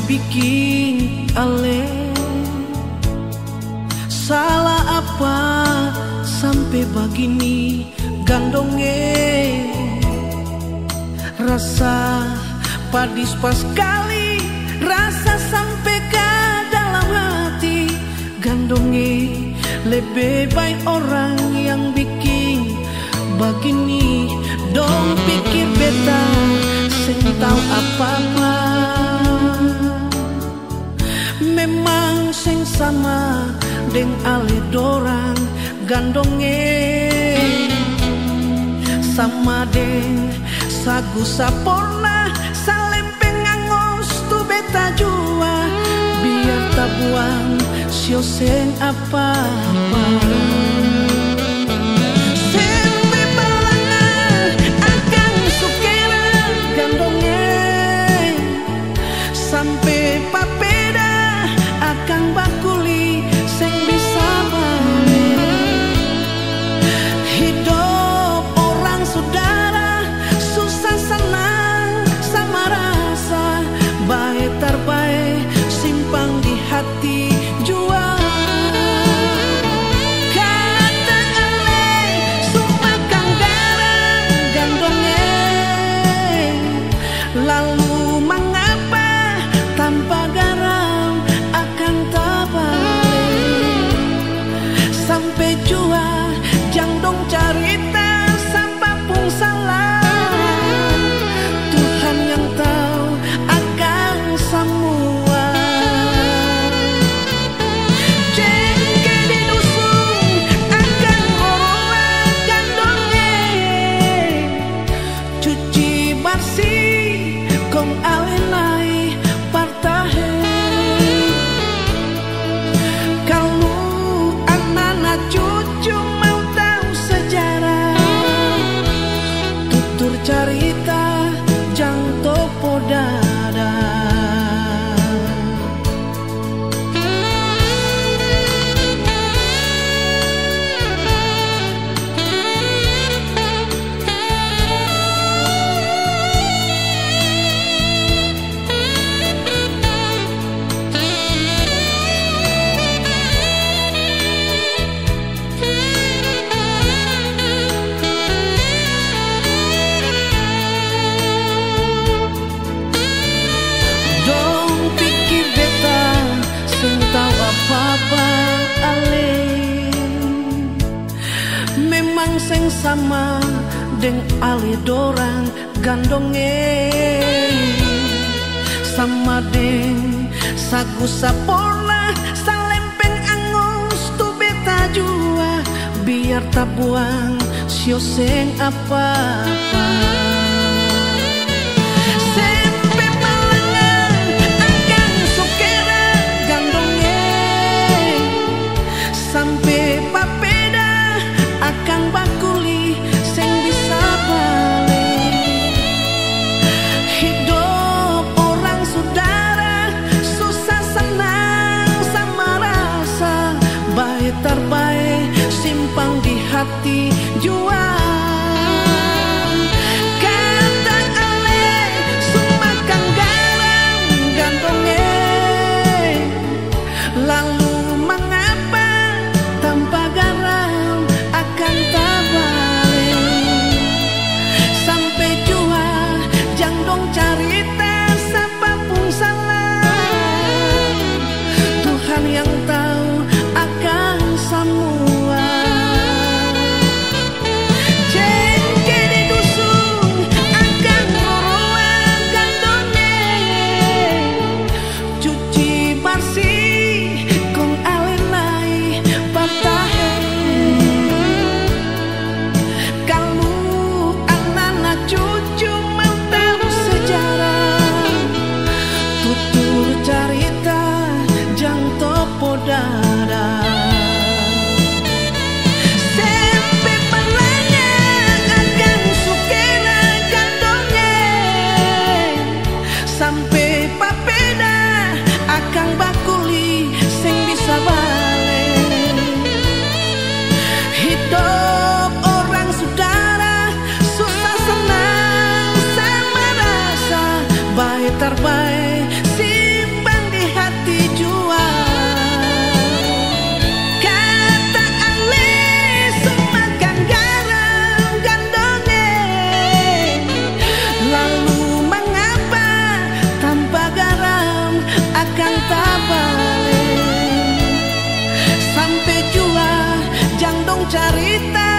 bikin ale. Salah apa sampai begini gandongnya? Rasa padis pas kali, rasa sampai ke dalam hati. Gandongnya lebih baik orang yang bikin begini. Dong pikir beta sing tahu apa-apa, memang sing sama deng ale dorang gandongnya. Sama deng sagu saporna salempeng angos tu beta jua, biar tak buang sio seng apa-apa. Sampai papeda akan bakuli sing bisa balik. Hidup orang saudara susah senang sama rasa, baik terbaik simpang di hati jua. Kata ale sumpah kang garang gandongnya, lalu mengapa tanpa garam akan terbalik. Sampai jua jang dong carita sampai pun salah. Tuhan yang tahu akan semua. Jengke di dusun akan orang gandongnya, cuci bersih kong alenai partahe. Kalau anak-anak cucu mau tahu sejarah, tutur cerita jang topo dada. Apa ale memang seng sama deng ale dorang gandongnya. Sama deng sagu saporna salempeng angus tu beta jua, biar tak buang sio seng apa-apa. Sampai papeda akan bakuli sing bisa balik. Hidup orang saudara susah senang sama rasa, baik terbaik simpang di hati jua. Kata ale sumpah kang garang gandongnya, lalu tanpa garam akan terbalik. Sampai jua jang dong carita siapa pun salah. Tuhan yang tahu akan semua. Jengke di dusun akan orang gandongnya, cuci bersih kong alenai partahe. Kalau anak-anak cucu mau tahu sejarah, tutur cerita jang topo dada. Sampai palanya akan sukena gandongnya, sampai papeda akan bakuli sing bisa balik. Hidup orang saudara susah senang sama rasa, baik terbaik simpang carita